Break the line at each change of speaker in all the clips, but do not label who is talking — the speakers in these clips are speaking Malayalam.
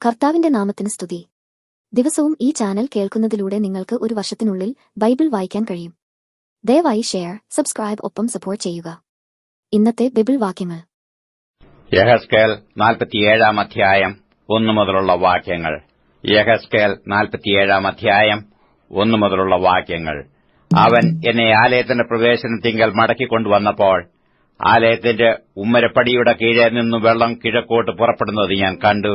കർത്താവിന്റെ നാമത്തിന് സ്തുതി. ദിവസവും ഈ ചാനൽ കേൾക്കുന്നതിലൂടെ നിങ്ങൾക്ക് ഒരു വർഷത്തിനുള്ളിൽ ബൈബിൾ വായിക്കാൻ കഴിയും. ദയവായി ഷെയർ, സബ്സ്ക്രൈബ് ഒപ്പം സപ്പോർട്ട് ചെയ്യുക. ഇന്നത്തെ ബൈബിൾ വാക്യങ്ങൾ:
യെഹെസ്കേൽ 47 അധ്യായം 1 മുതലുള്ള വാക്യങ്ങൾ. യെഹെസ്കേൽ 47 അധ്യായം 1 മുതലുള്ള വാക്യങ്ങൾ. അവൻ എന്നെ ആലയത്തിന്റെ പ്രവേശനത്തിങ്കൽ മടക്കിക്കൊണ്ടുവന്നപ്പോൾ ആലയത്തിന്റെ ഉമ്മരപ്പടിയുടെ കീഴെ നിന്നു വെള്ളം കിഴക്കോട്ട് പുറപ്പെടുന്നത് ഞാൻ കണ്ടു.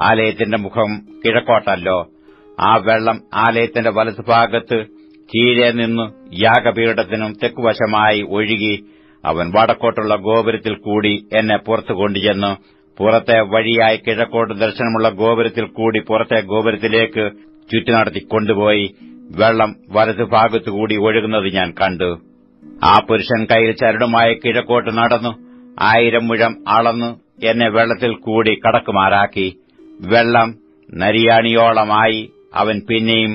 ആലയത്തിന്റെ മുഖം കിഴക്കോട്ടല്ലോ. ആ വെള്ളം ആലയത്തിന്റെ വലതുഭാഗത്ത് കീഴെ നിന്നു യാഗപീഠത്തിനും തെക്കുവശമായി ഒഴുകി അവൻ വടക്കോട്ടുള്ള ഗോപുരത്തിൽ കൂടി എന്നെ പുറത്തു കൊണ്ടുചെന്നു പുറത്തെ വഴിയായി കിഴക്കോട്ട് ദർശനമുള്ള ഗോപുരത്തിൽ കൂടി പുറത്തെ ഗോപുരത്തിലേക്ക് ചുറ്റി കൊണ്ടുപോയി വെള്ളം വലതുഭാഗത്തുകൂടി ഒഴുകുന്നത് ഞാൻ കണ്ടു. ആ പുരുഷൻ കയ്യിൽ ചരടുമായി കിഴക്കോട്ട് നടന്നു 1000 മുഴം അളന്നു എന്നെ വെള്ളത്തിൽ കൂടി കടക്കുമാറാക്കി. വെള്ളം നരിയാണിയോളമായി. അവൻ പിന്നെയും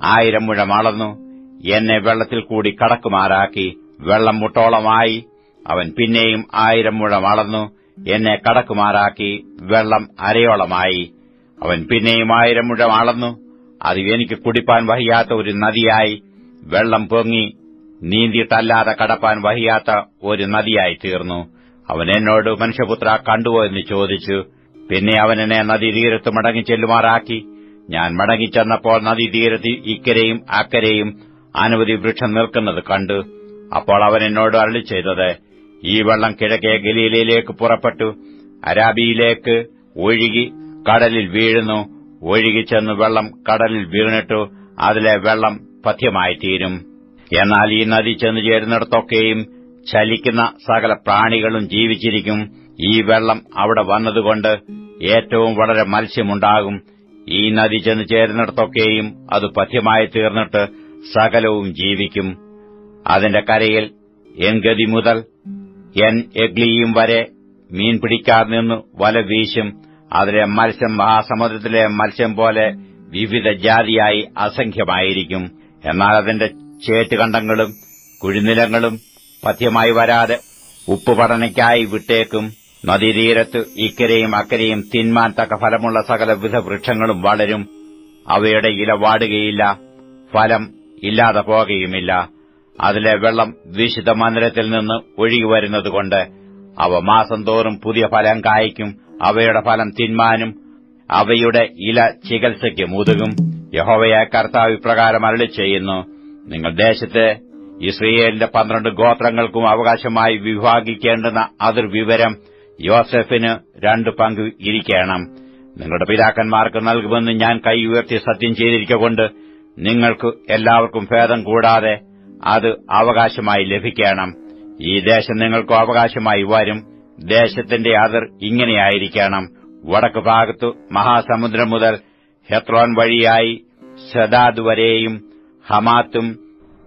1000 മുഴം അളന്നു എന്നെ വെള്ളത്തിൽ കൂടി കടക്കുമാറാക്കി. വെള്ളം മുട്ടോളമായി. അവൻ പിന്നെയും 1000 മുഴം അളന്നു എന്നെ കടക്കുമാറാക്കി. വെള്ളം അരയോളമായി. അവൻ പിന്നെയും 1000 മുഴം അളന്നു. അത് എനിക്ക് കുടിപ്പാൻ വഹിയാത്ത ഒരു നദിയായി. വെള്ളം പൊങ്ങി നീന്തിയിട്ടല്ലാതെ കടപ്പാൻ വഹിയാത്ത ഒരു നദിയായി തീർന്നു. അവൻ എന്നോട്, മനുഷ്യപുത്ര, കണ്ടുവോ എന്ന് ചോദിച്ചു. പിന്നെ അവൻ എന്നെ നദീതീരത്ത് മടങ്ങിച്ചെല്ലുമാറാക്കി. ഞാൻ മടങ്ങിച്ചെന്നപ്പോൾ നദീതീരത്ത് ഇക്കരെയും അക്കരെയും അനവധി വൃക്ഷം നിൽക്കുന്നത് കണ്ടു. അപ്പോൾ അവൻ എന്നോട് അരുളിച്ചെയ്തത്, ഈ വെള്ളം കിഴക്കേ ഗലീലയിലേക്ക് പുറപ്പെട്ടു അരാബിയിലേക്ക് ഒഴുകി കടലിൽ വീഴുന്നു. ഒഴുകിച്ചെന്ന് വെള്ളം കടലിൽ വീണിട്ടു അതിലെ വെള്ളം പഥ്യമായിത്തീരും. എന്നാൽ ഈ നദി ചെന്നു ചേരുന്നിടത്തൊക്കെയും ചലിക്കുന്ന സകല പ്രാണികളും ജീവിച്ചിരിക്കും. ഈ വെള്ളം അവിടെ വന്നതുകൊണ്ട് ഏറ്റവും വളരെ മത്സ്യമുണ്ടാകും. ഈ നദി ചെന്നു ചേരുന്നിടത്തൊക്കെയും അത് പഥ്യമായി തീർന്നിട്ട് സകലവും ജീവിക്കും. അതിന്റെ കരയിൽ എൻഗതി മുതൽ എഗ്ലിയും വരെ മീൻ പിടിക്കാതെ നിന്ന് വല വീശും. അതിലെ മത്സ്യം മഹാസമുദ്രത്തിലെ മത്സ്യം പോലെ വിവിധ ജാതിയായി അസംഖ്യമായിരിക്കും. എന്നാൽ അതിന്റെ ചേറ്റുകണ്ടങ്ങളും കുഴിനിലങ്ങളും പഥ്യമായി വരാതെ ഉപ്പുപടനയ്ക്കായി വിട്ടേക്കും. നദീതീരത്ത് ഇക്കരെയും അക്കരെയും തിന്മാൻ തക്ക ഫലമുള്ള സകലവിധ വൃക്ഷങ്ങളും വളരും. അവയുടെ ഇല വാടുകയില്ല, ഫലം ഇല്ലാതെ പോകുകയുമില്ല. അതിലെ വെള്ളം വിശുദ്ധ മന്ദിരത്തിൽ നിന്ന് ഒഴുകിവരുന്നതുകൊണ്ട് അവ മാസം തോറും പുതിയ ഫലം കായ്ക്കും. അവയുടെ ഫലം തിന്മാനും അവയുടെ ഇല ചികിത്സയ്ക്കും ഉതകും. യഹോവയായ കർത്താവ് ഇപ്രകാരം അരുളിച്ചെയ്യുന്നു: നിങ്ങൾ ദേശത്തെ ഇസ്രായേലിന്റെ 12 ഗോത്രങ്ങൾക്കും അവകാശമായി വിഭാഗിക്കേണ്ടുന്ന അതിർവിവരം യോസെഫിന് 2 പങ്ക് ഇരിക്കണം. നിങ്ങളുടെ പിതാക്കന്മാർക്ക് നൽകുമെന്ന് ഞാൻ കൈ ഉയർത്തി സത്യം ചെയ്തിരിക്കൊണ്ട് നിങ്ങൾക്ക് എല്ലാവർക്കും ഭേദം കൂടാതെ അത് അവകാശമായി ലഭിക്കണം. ഈ ദേശം നിങ്ങൾക്ക് അവകാശമായി വരും. ദേശത്തിന്റെ അതിർ ഇങ്ങനെയായിരിക്കണം: വടക്ക് ഭാഗത്തു മഹാസമുദ്രം മുതൽ ഹെത്രോൻ വഴിയായി സെദാദ് വരെയും ഹമാത്തും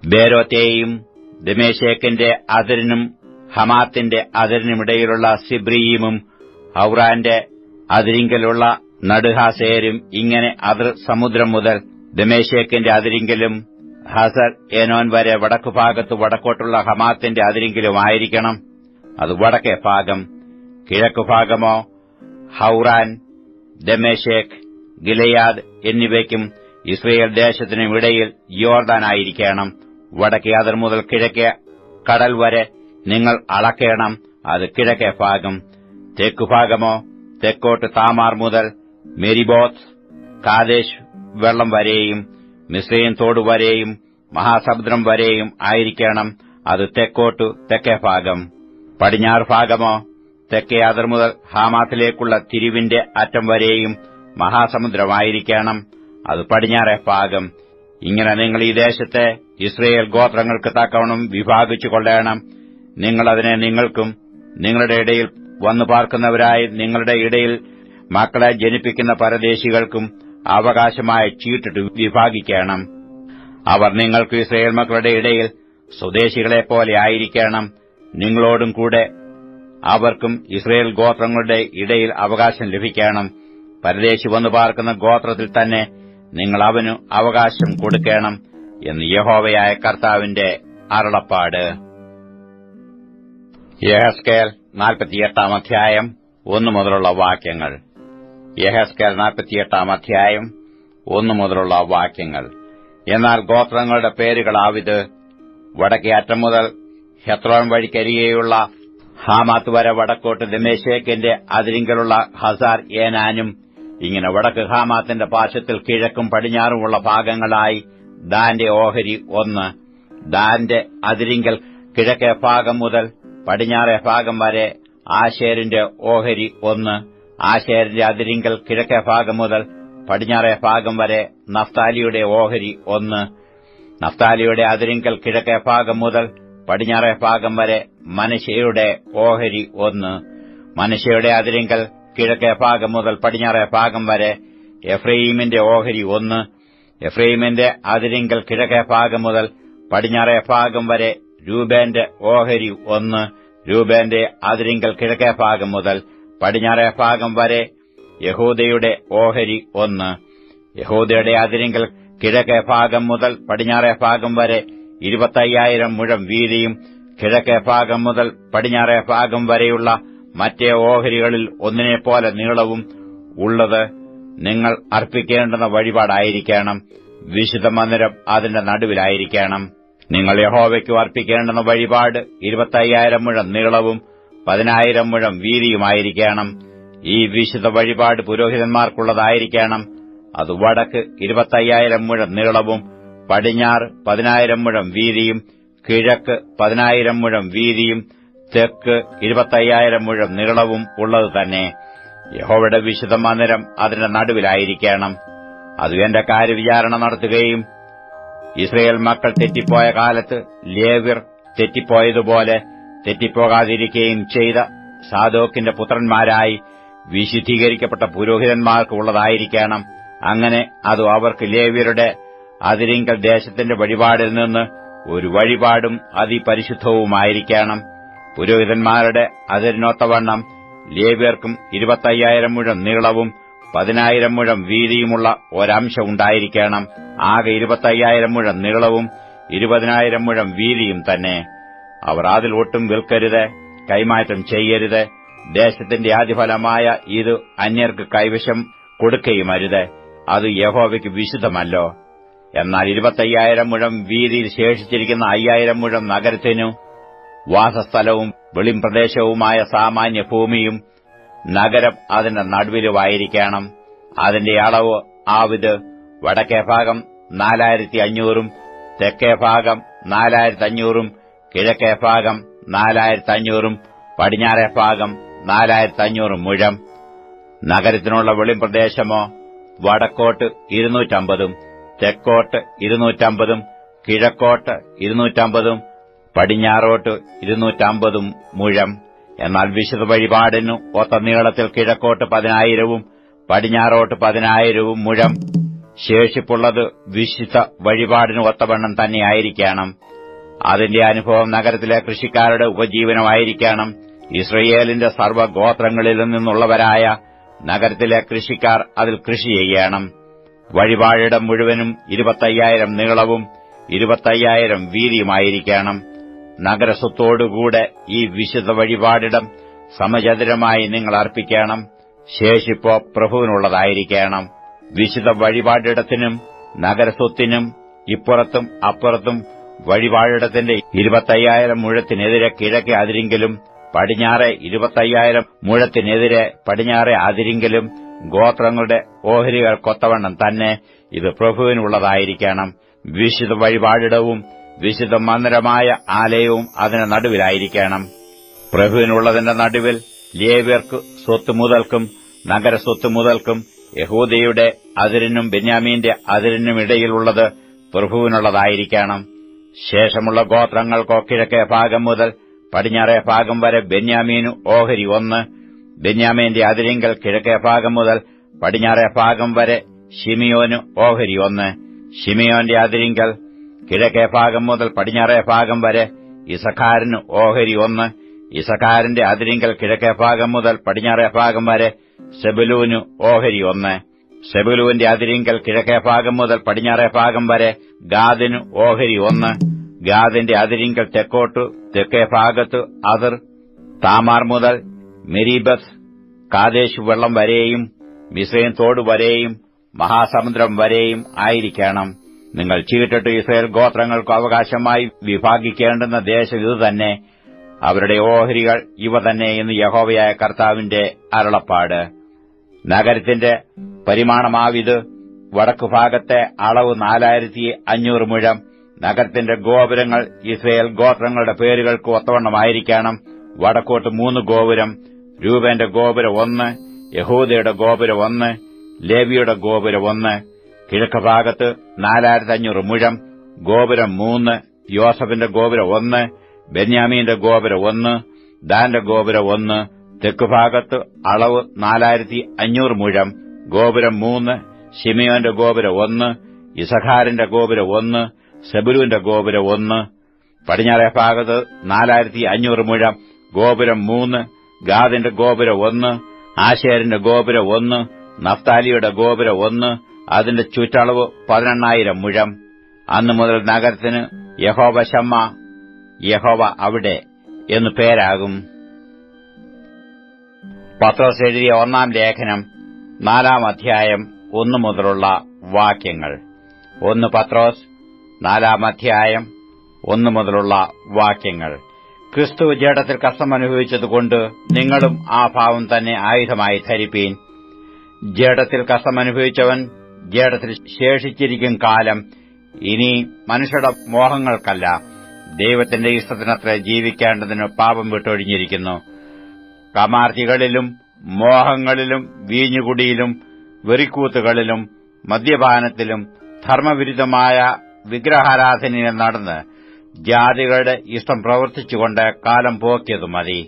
ബേരോത്തെയും ദമേശേക്കിന്റെ അതിരിനും ഹമാത്തിന്റെ അതിരിനുമിടയിലുള്ള സിബ്രീമും ഹൌറാന്റെ അതിരിങ്കലുള്ള നടുഹാസേരും ഇങ്ങനെ അതിർ സമുദ്രം മുതൽ ദമേശേക്കിന്റെ അതിരിങ്കലും ഹസർ ഏനോൻ വരെ വടക്കുഭാഗത്ത് വടക്കോട്ടുള്ള ഹമാത്തിന്റെ അതിരിങ്കലുമായിരിക്കണം. അത് വടക്കേ ഭാഗം. കിഴക്കുഭാഗമോ ഹൌറാൻ, ദമേശേക്ക്, ഗിലെയാദ് എന്നിവയ്ക്കും ഇസ്രയേൽ ദേശത്തിനും ഇടയിൽ യോർദാനായിരിക്കണം. വടക്കേ അതിർ മുതൽ കിഴക്കേ കടൽ വരെ നിങ്ങൾ അളക്കേണം. അത് കിഴക്കേ ഭാഗം. തെക്കുഭാഗമോ തെക്കോട്ട് താമാർ മുതൽ മെരിബോത്ത് കാദേശ് വെള്ളം വരെയും മിസ്രയീം തോട് വരെയും മഹാസമുദ്രം വരെയും ആയിരിക്കണം. അത് തെക്കോട്ടു തെക്കേ ഭാഗം. പടിഞ്ഞാറ് ഭാഗമോ തെക്കേ അതിർ മുതൽ ഹാമാത്തിലേക്കുള്ള തിരിവിന്റെ അറ്റം വരെയും മഹാസമുദ്രമായിരിക്കണം. അത് പടിഞ്ഞാറേ ഭാഗം. ഇങ്ങനെ നിങ്ങൾ ഈ ദേശത്തെ ഇസ്രയേൽ ഗോത്രങ്ങൾക്ക് തക്കവണ്ണം വിഭാഗിച്ചു കൊള്ളേണം. നിങ്ങളതിനെ നിങ്ങൾക്കും നിങ്ങളുടെ ഇടയിൽ വന്നു പാർക്കുന്നവരായി നിങ്ങളുടെ ഇടയിൽ മക്കളെ ജനിപ്പിക്കുന്ന പരദേശികൾക്കും അവകാശമായി ചീട്ടിട്ട് വിഭാഗിക്കണം. അവർ നിങ്ങൾക്ക് ഇസ്രയേൽ മക്കളുടെ ഇടയിൽ സ്വദേശികളെപ്പോലെ ആയിരിക്കണം. നിങ്ങളോടും കൂടെ അവർക്കും ഇസ്രയേൽ ഗോത്രങ്ങളുടെ ഇടയിൽ അവകാശം ലഭിക്കണം. പരദേശി വന്നു പാർക്കുന്ന ഗോത്രത്തിൽ തന്നെ നിങ്ങൾ അവനു അവകാശം കൊടുക്കണം എന്ന് യഹോവയായ കർത്താവിന്റെ അരുളപ്പാട്. യെഹെസ്കേൽ 48 അധ്യായം 1 മുതലുള്ള വാക്യങ്ങൾ. യെഹെസ്കേൽ 48 അധ്യായം 1 മുതലുള്ള വാക്യങ്ങൾ. എന്നാൽ ഗോത്രങ്ങളുടെ പേരുകളാവിത്: വടക്കേ അറ്റം മുതൽ ഹെത്രോൻ വഴിക്കരികെയുള്ള ഹാമാത്ത് വരെ വടക്കോട്ട് ദമ്മേശേക്കിന്റെ അതിരിങ്കലുള്ള ഹസാർ ഏനാനും, ഇങ്ങനെ വടക്ക് ഹാമാത്തിന്റെ പാർശ്വത്തിൽ കിഴക്കും പടിഞ്ഞാറുമുള്ള ഭാഗങ്ങളായി ദാന്റെ ഓഹരി 1. ദാന്റെ അതിരിങ്കൽ കിഴക്കേ ഭാഗം മുതൽ പടിഞ്ഞാറേ ഭാഗം വരെ ആശേരിന്റെ ഓഹരി 1. ആശേരിന്റെ അതിരിങ്കൽ കിഴക്കേ ഭാഗം മുതൽ പടിഞ്ഞാറേ ഭാഗം വരെ നഫ്താലിയുടെ ഓഹരി 1. നഫ്താലിയുടെ അതിരിങ്കൽ കിഴക്കേ ഭാഗം മുതൽ പടിഞ്ഞാറേ ഭാഗം വരെ മനശ്ശെയുടെ ഓഹരി 1. മനശ്ശെയുടെ അതിരിങ്കൽ കിഴക്കേ ഭാഗം മുതൽ പടിഞ്ഞാറേ ഭാഗം വരെ എഫ്രയീമിന്റെ ഓഹരി 1. എഫ്രയീമിന്റെ അതിരിങ്കൽ കിഴക്കേ ഭാഗം മുതൽ പടിഞ്ഞാറേ ഭാഗം വരെ രൂബേന്റെ ഓഹരി 1. രൂബേന്റെ അതിരിങ്കൽ കിഴക്കേ ഭാഗം മുതൽ പടിഞ്ഞാറേ ഭാഗം വരെ യഹൂദയുടെ ഓഹരി 1. യഹൂദയുടെ അതിരിങ്കൽ കിഴക്കേ ഭാഗം മുതൽ പടിഞ്ഞാറേ ഭാഗം വരെ 25,000 മുഴം വീതിയും കിഴക്കേ ഭാഗം മുതൽ പടിഞ്ഞാറേ ഭാഗം വരെയുള്ള മറ്റേ ഓഹരികളിൽ ഒന്നിനെപ്പോലെ നീളവും ഉള്ളത് നിങ്ങൾ അർപ്പിക്കേണ്ടുന്ന വഴിപാടായിരിക്കണം. വിശുദ്ധ മന്ദിരം അതിന്റെ നടുവിലായിരിക്കണം. നിങ്ങൾ യഹോവയ്ക്കു അർപ്പിക്കേണ്ടുന്ന വഴിപാട് 25,000 മുഴം നീളവും 10,000 മുഴം വീതിയുമായിരിക്കണം. ഈ വിശുദ്ധ വഴിപാട് പുരോഹിതന്മാർക്കുള്ളതായിരിക്കണം. അത് വടക്ക് 25,000 മുഴം നീളവും പടിഞ്ഞാറ് 10,000 മുഴം വീതിയും കിഴക്ക് 10,000 മുഴം വീതിയും തെക്ക് 25,000 മുഴം നീളവും ഉള്ളത് തന്നെ. യഹോവയുടെ വിശുദ്ധ മന്ദിരം അതിന്റെ നടുവിലായിരിക്കണം. അത് എന്റെ കാര്യവിചാരണ നടത്തുകയും ഇസ്രയേൽ മക്കൾ തെറ്റിപ്പോയ കാലത്ത് ലേവ്യർ തെറ്റിപ്പോയതുപോലെ തെറ്റിപ്പോകാതിരിക്കുകയും ചെയ്ത സാദോക്കിന്റെ പുത്രന്മാരായി വിശുദ്ധീകരിക്കപ്പെട്ട പുരോഹിതന്മാർക്ക് ഉള്ളതായിരിക്കണം. അങ്ങനെ അത് അവർക്ക് ലേവ്യരുടെ അതിരിങ്കൽ ദേശത്തിന്റെ വഴിപാടിൽ നിന്ന് ഒരു വഴിപാടും അതിപരിശുദ്ധവുമായിരിക്കണം. പുരോഹിതന്മാരുടെ അതിരിനൊത്തവണ്ണം ലേവ്യർക്കും 25,000 മുഴം നീളവും 10,000 മുഴം വീതിയുമുള്ള ഒരംശം ഉണ്ടായിരിക്കണം. ആകെ 25,000 മുഴം നീളവും 20,000 മുഴം വീതിയും തന്നെ. അവർ അതിൽ ഒട്ടും വിൽക്കരുത്, കൈമാറ്റം ചെയ്യരുത്. ദേശത്തിന്റെ ആദ്യഫലമായ ഇത് അന്യർക്ക് കൈവശം കൊടുക്കുകയുമരുത്. അത് യഹോവയ്ക്ക് വിശുദ്ധമല്ലോ. എന്നാൽ 25,000 മുഴം വീതിയിൽ ശേഷിച്ചിരിക്കുന്ന 5,000 മുഴം നഗരത്തിനു വാസസ്ഥലവും വെളിംപ്രദേശവുമായ സാമാന്യ ഭൂമിയും നഗരം അതിന്റെ നടുവിലുമായിരിക്കണം. അതിന്റെ അളവ് ആവിത്: വടക്കേ ഭാഗം 4,500 തെക്കേ ഭാഗം 4,500 കിഴക്കേ ഭാഗം 4,500 പടിഞ്ഞാറേ ഭാഗം 4,500 മുഴം. നഗരത്തിനുള്ള വെളിംപ്രദേശമോ വടക്കോട്ട് 250 തെക്കോട്ട് 250 കിഴക്കോട്ട് 250 പടിഞ്ഞാറോട്ട് 250 മുഴം. എന്നാൽ വിശുദ്ധ വഴിപാടിനു ഒത്ത നീളത്തിൽ കിഴക്കോട്ട് 10,000 പടിഞ്ഞാറോട്ട് 10,000 മുഴം. ശേഷിപ്പുള്ളത് വിശുദ്ധ വഴിപാടിന് ഒത്തവണ്ണം തന്നെയായിരിക്കണം. അതിന്റെ അനുഭവം നഗരത്തിലെ കൃഷിക്കാരുടെ ഉപജീവനമായിരിക്കണം. ഇസ്രയേലിന്റെ സർവ്വഗോത്രങ്ങളിൽ നിന്നുള്ളവരായ നഗരത്തിലെ കൃഷിക്കാർ അതിൽ കൃഷി ചെയ്യണം. വഴിപാടിടം മുഴുവനും 25,000 നീളവും 25,000 വീതിയുമായിരിക്കണം. നഗരസ്വത്തോടുകൂടെ ഈ വിശുദ്ധ വഴിപാടിടം സമചതുരമായി നിങ്ങൾ അർപ്പിക്കണം. ശേഷിപ്പോ പ്രഭുവിനുള്ളതായിരിക്കണം. വിശുദ്ധ വഴിപാടിടത്തിനും നഗരസ്വത്തിനും ഇപ്പുറത്തും അപ്പുറത്തും വഴിപാടിടത്തിന്റെ 25,000 മുഴത്തിനെതിരെ കിഴക്കേ അതിരിങ്കലും പടിഞ്ഞാറെ 25,000 മുഴത്തിനെതിരെ പടിഞ്ഞാറെ അതിരിങ്കലും ഗോത്രങ്ങളുടെ ഓഹരികൾക്കൊത്തവണ്ണം തന്നെ ഇത് പ്രഭുവിനുള്ളതായിരിക്കണം. വിശുദ്ധ വഴിപാടിടവും വിശുദ്ധ മന്ദിരമായ ആലയവും അതിന് നടുവിലായിരിക്കണം. പ്രഭുവിനുള്ളതിന്റെ നടുവിൽ ലേവ്യർക്ക് സ്വത്ത് മുതൽക്കും നഗരസ്വത്ത് മുതൽക്കും യഹൂദയുടെ അതിരിനും ബെന്യാമീന്റെ അതിരിനുമിടയിലുള്ളത് പ്രഭുവിനുള്ളതായിരിക്കണം. ശേഷമുള്ള ഗോത്രങ്ങൾക്കോ കിഴക്കേ ഭാഗം മുതൽ പടിഞ്ഞാറേ ഭാഗം വരെ ബെന്യാമീനു ഓഹരി 1. ബെന്യാമീന്റെ അതിരിങ്കൽ കിഴക്കേ ഭാഗം മുതൽ പടിഞ്ഞാറേ ഭാഗം വരെ ശിമിയോന് ഓഹരി 1. ശിമിയോന്റെ അതിരിങ്കൽ കിഴക്കേ ഭാഗം മുതൽ പടിഞ്ഞാറേ ഭാഗം വരെ ഇസഖാരിന് ഓഹരി 1. ഇസഖാരിന്റെ അതിരിങ്കൽ കിഴക്കേ ഭാഗം മുതൽ പടിഞ്ഞാറേ ഭാഗം വരെ സെബുലൂന് ഓഹരി 1. സെബുലൂന്റെ അതിരിങ്കൽ കിഴക്കേ ഭാഗം മുതൽ പടിഞ്ഞാറേ ഭാഗം വരെ ഗാദിന് ഓഹരി 1. ഗാദിന്റെ അതിരിങ്കൽ തെക്കോട്ടു തെക്കേ ഭാഗത്ത് അതിർ താമാർ മുതൽ മെരീബത്ത് കാദേശ് വെള്ളം വരെയും മിസ്രയീം തോട് വരെയും മഹാസമുദ്രം വരെയും ആയിരിക്കണം. നിങ്ങൾ ചീട്ടിട്ട് ഇസ്രായേൽ ഗോത്രങ്ങൾക്ക് അവകാശമായി വിഭാഗിക്കേണ്ടുന്ന ദേശം ഇതുതന്നെ, അവരുടെ ഓഹരികൾ ഇവ തന്നെ എന്ന് യഹോവയായ കർത്താവിന്റെ അരുളപ്പാട്. നഗരത്തിന്റെ പരിമാണമാവിത്. വടക്കുഭാഗത്തെ അളവ് 4500 മുഴം. നഗരത്തിന്റെ ഗോപുരങ്ങൾ ഇസ്രായേൽ ഗോത്രങ്ങളുടെ പേരുകൾക്ക് ഒത്തവണ്ണമായിരിക്കണം. വടക്കോട്ട് 3 ഗോപുരം. രൂബേന്റെ ഗോപുരം 1, യഹൂദയുടെ ഗോപുരം 1, ലേവിയുടെ ഗോപുരം 1. കിഴക്ക് ഭാഗത്ത് 4500 മുഴം. ഗോപുരം 3. യോസഫിന്റെ ഗോപുരം 1, ബെന്യാമീന്റെ ഗോപുരം 1, ദാന്റെ ഗോപുരം 1. തെക്കുഭാഗത്ത് അളവ് 4500 മുഴം. ഗോപുരം 3. ശിമെയോന്റെ ഗോപുരം 1, ഇസഖാരിന്റെ ഗോപുരം 1, സെബുലൂന്റെ ഗോപുരം 1. പടിഞ്ഞാറേ ഭാഗത്ത് 4500 മുഴം. ഗോപുരം 3. ഗാദിന്റെ ഗോപുരം 1, ആശേരിന്റെ ഗോപുരം 1, നഫ്താലിയുടെ ഗോപുരം 1. അതിന്റെ ചുറ്റളവ് 18000 മുഴം. അന്നു മുതൽ നഗരത്തിന് യഹോവ ശമ്മ, യഹോവ അവിടെ എന്നു പേരാകും. പത്രോസ് എഴുതിയ 1-ാം ലേഖനം 4-ാം അധ്യായം 1 മുതലുള്ള വാക്യങ്ങൾ. 1 പത്രോസ് 4-ാം അധ്യായം 1 മുതലുള്ള വാക്യങ്ങൾ. ക്രിസ്തു ജഡത്തിൽ കഷ്ടമനുഭവിച്ചതുകൊണ്ട് നിങ്ങളും ആ ഭാവം തന്നെ ആയുധമായി ധരിപ്പീൻ. ജഡത്തിൽ കഷ്ടമനുഭവിച്ചവൻ ജഡത്തിൽ ശേഷിച്ചിരിക്കും കാലം ഇനി മനുഷ്യരുടെ മോഹങ്ങൾക്കല്ല, ദൈവത്തിന്റെ ഇഷ്ടത്തിനത്ര ജീവിക്കേണ്ടതിന് പാപം വിട്ടൊഴിഞ്ഞിരിക്കുന്നു. കമാർത്തികളിലും മോഹങ്ങളിലും വീഞ്ഞുകുടിയിലും വെറിക്കൂത്തുകളിലും മദ്യപാനത്തിലും ധർമ്മവിരുദ്ധമായ വിഗ്രഹാരാധനയിൽ നടന്ന് ജാതികളുടെ ഇഷ്ടം പ്രവർത്തിച്ചുകൊണ്ട് കാലം പോക്കിയതു മതി.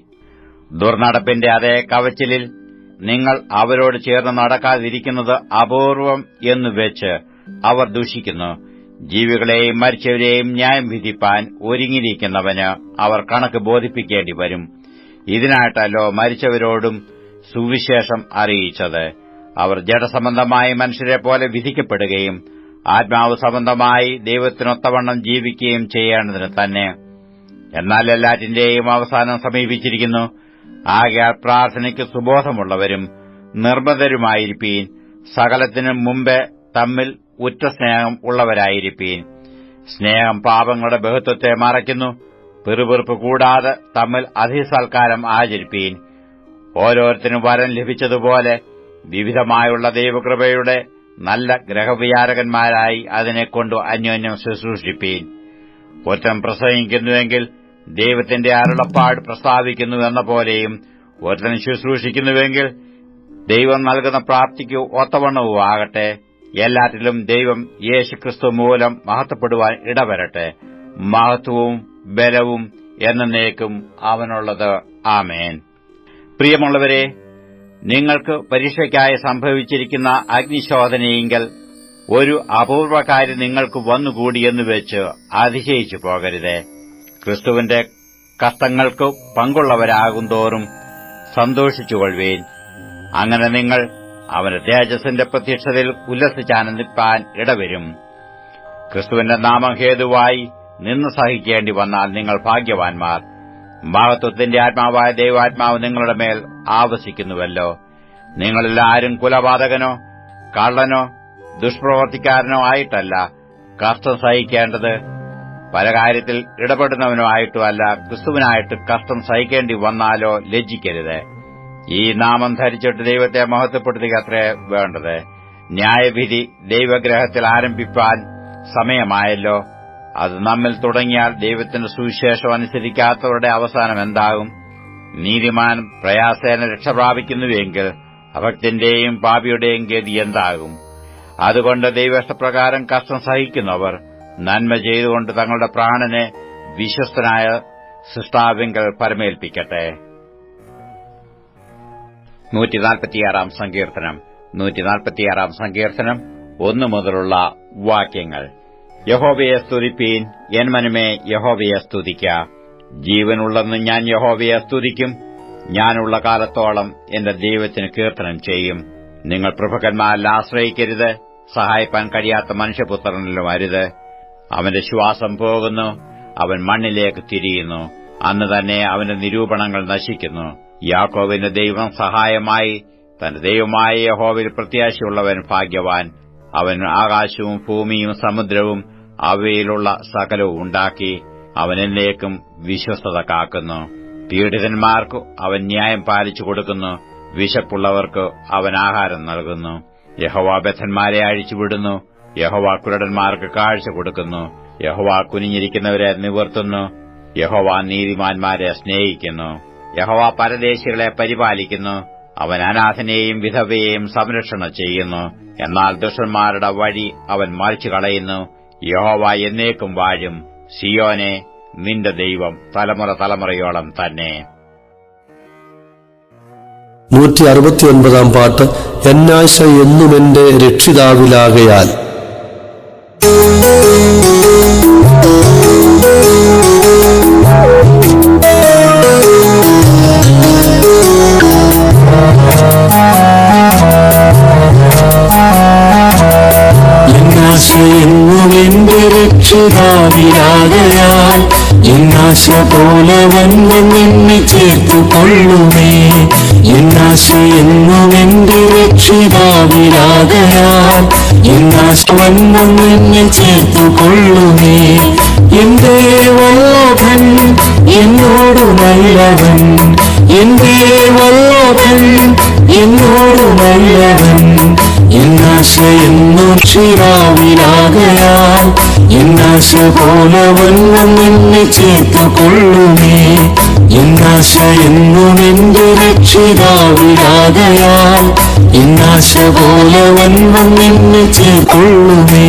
ദുർനടപ്പിന്റെ അതേ കവച്ചിലിൽ നിങ്ങൾ അവരോട് ചേർന്ന് നടക്കാതിരിക്കുന്നത് അപൂർവം എന്നു വെച്ച് അവർ ദുഷിക്കുന്നു. ജീവികളെയും മരിച്ചവരെയും ന്യായം വിധിപ്പാൻ ഒരുങ്ങിയിരിക്കുന്നവന് അവർ കണക്ക് ബോധിപ്പിക്കേണ്ടി വരും. ഇതിനായിട്ടല്ലോ മരിച്ചവരോടും സുവിശേഷം അറിയിച്ചത്. അവർ ജഡസംബന്ധമായി മനുഷ്യരെ പോലെ വിധിക്കപ്പെടുകയും ആത്മാവ് സംബന്ധമായി ദൈവത്തിനൊത്തവണ്ണം ജീവിക്കുകയും ചെയ്യേണ്ടതിന് തന്നെ. എന്നാൽ എല്ലാറ്റിന്റെയും അവസാനം സമീപിച്ചിരിക്കുന്നു. ആകയാൽ പ്രാർത്ഥനയ്ക്ക് സുബോധമുള്ളവരും നിർമ്മതരുമായിരിപ്പീൻ. സകലത്തിനും മുമ്പേ തമ്മിൽ ഉറ്റ സ്നേഹം ഉള്ളവരായിരിപ്പീൻ. സ്നേഹം പാപങ്ങളുടെ ബഹുത്വത്തെ മറയ്ക്കുന്നു. പിറുപിറുപ്പ് കൂടാതെ തമ്മിൽ അതിസൽക്കാരം ആചരിപ്പീൻ. ഓരോരുത്തരും വരം ലഭിച്ചതുപോലെ വിവിധമായുള്ള ദൈവകൃപയുടെ നല്ല ഗ്രഹവിചാരകന്മാരായി അതിനെക്കൊണ്ട് അന്യോന്യം ശുശ്രൂഷിപ്പീൻ. ഒറ്റം പ്രസംഗിക്കുന്നുവെങ്കിൽ ദൈവത്തിന്റെ അരുളപ്പാട് പ്രസ്താവിക്കുന്നു എന്ന പോലെയും, ഒരുത്തൻ ശുശ്രൂഷിക്കുന്നുവെങ്കിൽ ദൈവം നൽകുന്ന പ്രാപ്തിക്ക് ഒത്തവണ്ണവും ആകട്ടെ. എല്ലാറ്റിലും ദൈവം യേശുക്രിസ്തു മൂലം മഹത്വപ്പെടുവാൻ ഇടവരട്ടെ. മഹത്വവും ബലവും എന്നേക്കും അവനുള്ളത്. ആമേൻ. പ്രിയമുള്ളവരെ, നിങ്ങൾക്ക് പരീക്ഷയ്ക്കായി സംഭവിച്ചിരിക്കുന്ന അഗ്നിശോധനയെങ്കിൽ ഒരു അപൂർവകാര്യം നിങ്ങൾക്ക് വന്നുകൂടിയെന്ന് വെച്ച് അതിശയിച്ചു പോകരുതേ. ക്രിസ്തുവിന്റെ കഷ്ടങ്ങൾക്ക് പങ്കുള്ളവരാകുന്തോറും സന്തോഷിച്ചുകൊള്ളുവീൻ. അങ്ങനെ നിങ്ങൾ അവന്റെ തേജസ്സിന്റെ പ്രത്യക്ഷതയിൽ ഉല്ലസിച്ചാനന്ദിപ്പാൻ ഇടവരും. ക്രിസ്തുവിന്റെ നാമം ഹേതുവായി നിന്ന് സഹിക്കേണ്ടി വന്നാൽ നിങ്ങൾ ഭാഗ്യവാൻമാർ. മഹത്വത്തിന്റെ ആത്മാവായ ദൈവാത്മാവ് നിങ്ങളുടെ മേൽ ആവസിക്കുന്നുവല്ലോ. നിങ്ങളെല്ലാവരും കുലപാതകനോ കള്ളനോ ദുഷ്പ്രവർത്തിക്കാരനോ ആയിട്ടല്ല കഷ്ടം സഹിക്കേണ്ടത്, പല കാര്യത്തിൽ ഇടപെടുന്നവനോ ആയിട്ടും അല്ല, ക്രിസ്തുവിനായിട്ട് കഷ്ടം സഹിക്കേണ്ടി വന്നാലോ ലജ്ജിക്കരുത്. ഈ നാമം ധരിച്ചിട്ട് ദൈവത്തെ മഹത്വപ്പെടുത്തുക അത്രേ വേണ്ടത്. ന്യായവിധി ദൈവഗ്രഹത്തിൽ ആരംഭിപ്പാൻ സമയമായല്ലോ. അത് നമ്മിൽ തുടങ്ങിയാൽ ദൈവത്തിന്റെ സുവിശേഷം അനുസരിക്കാത്തവരുടെ അവസാനം എന്താകും? നീതിമാൻ പ്രയാസേന രക്ഷപ്രാപിക്കുന്നുവെങ്കിൽ അഭക്തന്റെയും പാപിയുടെയും ഗതി എന്താകും? അതുകൊണ്ട് ദൈവേഷ്ടപ്രകാരം കഷ്ടം സഹിക്കുന്നവർ നന്മ ചെയ്തുകൊണ്ട് തങ്ങളുടെ പ്രാണനെ വിശ്വസ്തനായ സൃഷ്ടാവിങ്കൽ പരമേൽപ്പിക്കട്ടെ. 146-ാം സങ്കീർത്തനം. 146-ാം സങ്കീർത്തനം 1 മുതലുള്ള വാക്യങ്ങൾ. യഹോവയെ സ്തുതിപ്പീൻ, എൻ മനമേ യഹോവയെ സ്തുതിക്ക. ജീവനുള്ളെന്ന് ഞാൻ യഹോവയെ സ്തുതിക്കും. ഞാനുള്ള കാലത്തോളം എന്റെ ദൈവത്തിന് കീർത്തനം ചെയ്യും. നിങ്ങൾ പ്രഭുക്കന്മാരിൽ ആശ്രയിക്കരുത്, സഹായിപ്പാൻ കഴിയാത്ത മനുഷ്യപുത്രനിലും അരുത്. അവന്റെ ശ്വാസം പോകുന്നു, അവൻ മണ്ണിലേക്ക് തിരിയുന്നു. അന്ന് തന്നെ അവന്റെ നിരൂപണങ്ങൾ നശിക്കുന്നു. യാക്കോബിന്റെ ദൈവം സഹായമായി തന്റെ ദൈവമായ യഹോവയിൽ പ്രത്യാശയുള്ളവൻ ഭാഗ്യവാൻ. അവൻ ആകാശവും ഭൂമിയും സമുദ്രവും അവയിലുള്ള സകലവും ഉണ്ടാക്കി. അവൻ എന്നേക്കും വിശ്വസ്തത കാക്കുന്നു. പീഡിതന്മാർക്കു അവൻ ന്യായം പാലിച്ചു കൊടുക്കുന്നു. വിശപ്പുള്ളവർക്ക് അവൻ ആഹാരം നൽകുന്നു. യഹോവ ബദ്ധന്മാരെ അഴിച്ചുവിടുന്നു. യഹോവ കുരുടന്മാർക്ക് കാഴ്ച കൊടുക്കുന്നു. യഹോവ കുനിഞ്ഞിരിക്കുന്നവരെ നിവർത്തുന്നു. യഹോവ നീതിമാന്മാരെ സ്നേഹിക്കുന്നു. യഹോവ പരദേശികളെ പരിപാലിക്കുന്നു. അവൻ അനാഥനെയും വിധവയെയും സംരക്ഷണം ചെയ്യുന്നു. എന്നാൽ ദുഷ്ടന്മാരുടെ വഴി അവൻ മറിച്ചു കളയുന്നു. യഹോവ എന്നേക്കും വാഴും. സിയോനെ, നിന്റെ ദൈവം തലമുറ തലമുറയോളം തന്നെ.
169 പാട്ട്. എന്നാശ എന്നും എന്റെ രക്ഷിതാവിലാകയാൽ.
എന്നുമെന്റെ രക്ഷിതാവിലാകയാൽ എന്നാശ പോലെ വന്നും എന്നെ ചേർത്തുകൊള്ളുമേ. എന്നാശ എന്നുമെന്റെ രക്ഷിതാവിലാകയാൽ എന്നാശ വന്നും എന്നെ ചേർത്തുകൊള്ളുമേ. എന്റെ വല്ലഭൻ എന്നോട് നല്ലവൻ, എന്റെ വല്ലഭൻ എന്നോട് നല്ലവൻ. എന്നാശ എന്നും രക്ഷിതാവിലാകയാൽ എന്നാശ പോലെ വന്നും എന്നെ ചേർത്തുകൊള്ളുമേ. എന്നാശ എന്നും എന്റെ രക്ഷിതാവിലാകയാൽ എന്നാശ പോലെ വന്നും എന്നെ ചേർത്തുകൊള്ളുമേ.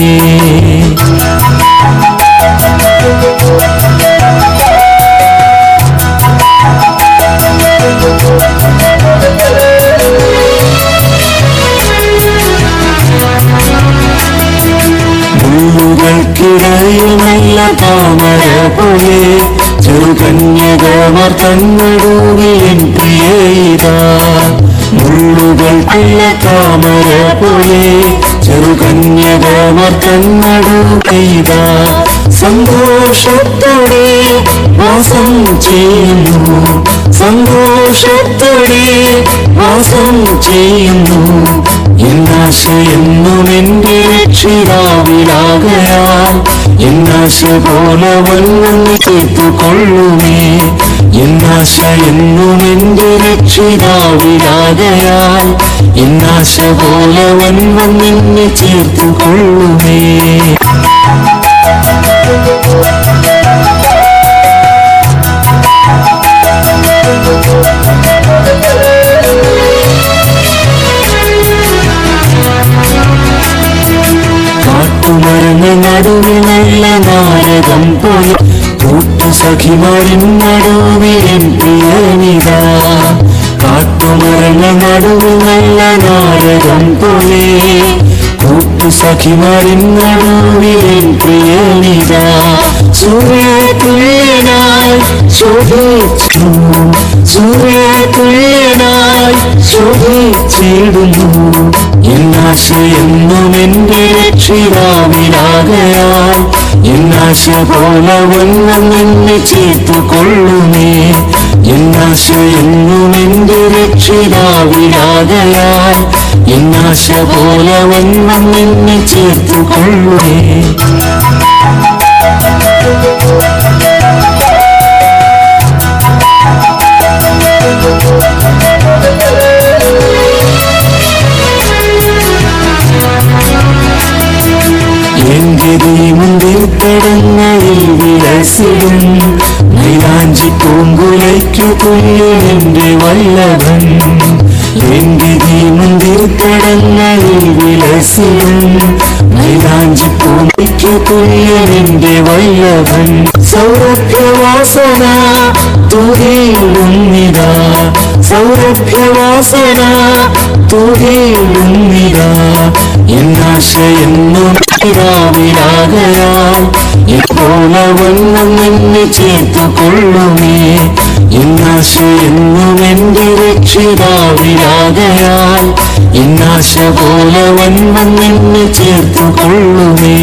മുള്ളുകൾക്കിടയിൽ നല്ല താമര പോലെ ചെറുകന്യകമാർ തന്നടൂവിൽ എൻ പ്രിയയിതാ. മുള്ളുകൾക്കുള്ള താമര പോലെ ചെറുകന്യകമാർ തന്നടൂവിതാ. സന്തോഷത്തോടെ വാസം ചെയ്യുന്നു, സന്തോഷത്തോടെ വാസം ചെയ്യുന്നു. എന്നാശ എന്നും എന്റെ രക്ഷിതാവിലാകയാൽ എന്നാശ പോലെ വന്നും ചേർത്തുകൊള്ളുമേ. എന്നാശ എന്നും എന്റെ രക്ഷിതാവിലാകയാൽ എന്നാശ പോലെ വന്നും എന്നെ ചേർത്തുകൊള്ളുമേ. കാട്ടുമരങ്ങൾ നടുവിൽ നല്ല നാരകം പോലെ കൂട്ടുസഖിമാരിൻ നടുവിൽ എൻ പ്രിയനിതാ. കാട്ടുമരങ്ങൾ നടുവിൽ നല്ല നാരകം പോലെ കൂട്ടുസഖിമാരിൻ നടുവിൽ എൻ പ്രിയനിതാ. സൂര്യതുല്യനായി ശോഭിച്ചു, സൂര്യതുല്യനായി ശോഭിച്ചിടുന്നു. എന്നാശ എന്നും എന്റെ രക്ഷിതാവിലാകയാൽ എന്നാശ പോലെ വന്നും എന്നെ ചേർത്തുകൊള്ളുമേ. എന്നാശ എന്നും എന്റെ രക്ഷിതാവിലാകയാൽ എന്നാശ പോലെ വന്നും എന്നെ ചേർത്തുകൊള്ളുമേ. എന്റെ മുന്തിൽ തടങ്ങളിൽ വിലസിടും മൈലാഞ്ചി പൂങ്കുലയ്ക്കു തുല്യൻ എന്റെ വല്ലഭൻ. എന്റെ മുന്തിൽ തടങ്ങളിൽ വിലസിടും മൈലാഞ്ചി പൂങ്കുലയ്ക്കു തുല്യൻ എന്റെ വല്ലഭൻ. സൗരഭ്യവാസന തുകയിടുന്നിതാ, സൗരഭ്യവാസന തുകയിടുന്നിതാ. എന്നാശ എന്നും രക്ഷിതാവിലാകയാൽ എപ്പോലെ വന്നും എന്നെ ചേർത്തുകൊള്ളുമേ. എന്നാശ എന്നും എന്റെ രക്ഷിതാവിലാകയാൽ എന്നാശ പോലെ വന്നും എന്നെ ചേർത്തുകൊള്ളുമേ.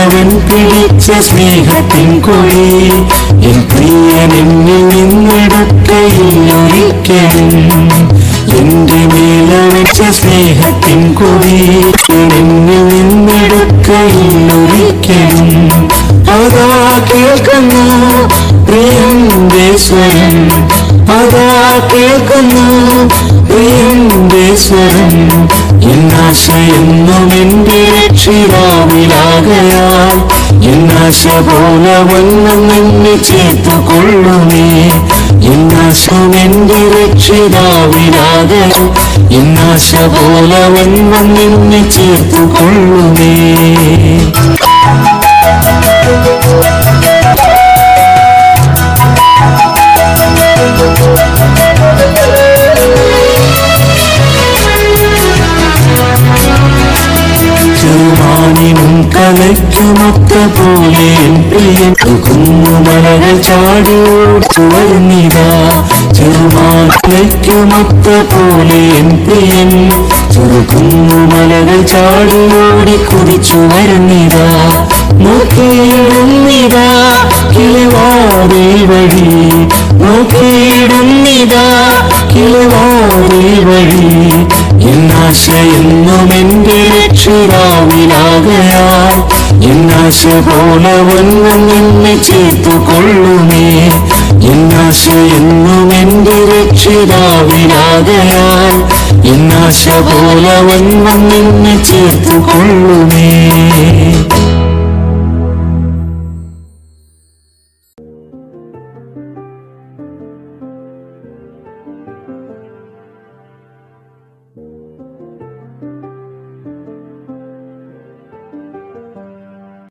പോലവൻ പിടിച്ച സ്നേഹത്തിൻ കൊടി എൻ പ്രിയൻ എന്നിൽ നിന്നെടുക്കയില്ലൊരിക്കലും എന്റെ മേല വെച്ച സ്നേഹത്തിൻ കൊടി എന്നിൽ നിന്നെടുക്കയില്ലൊരിക്കലും അതാ കേൾക്കുന്നു പ്രിയന്റെ സ്വരം അതാ കേൾക്കുന്നു പ്രിയന്റെ സ്വരം എന്നാശയെന്നും എന്റെ രക്ഷിതാവിലാകയാൽ എന്നാശ പോലെ വന്നും എന്നെ ചേർത്തുകൊള്ളുമേ എന്നാശം എന്റെ രക്ഷിതാവിലാകയാൽ എന്നാശ പോലെ വന്നും എന്നെ ചേർത്തുകൊള്ളുമേ ചെറുമാനിനും കലയ്ക്കുമൊത്ത പോലെ പ്രിയൻ കുന്നുമലകൾ ചാടിയോർത്തു വരുന്നിതാ ചെറുമാലയ്ക്കുമൊത്ത പോലെ പ്രിയൻ ചെറുകുന്നുമലകൾ ചാടിയോടി കുതിച്ചു വരുന്നിതാ നോക്കിയിടുന്നിതാ കിളിവാതിൽ വഴി നോക്കിയിടുന്നിതാ കിളിവാതിൽ വഴി എന്നാശയെന്നും എന്റെ രക്ഷിതാവിലാകയാൽ എന്നാശ പോലെ വന്നും എന്നെ ചേർത്തുകൊള്ളുമേ എന്നാശയെന്നും എന്റെ രക്ഷിതാവിലാകയാൽ എന്നാശ പോലെ വന്നും എന്നെ ചേർത്തുകൊള്ളുമേ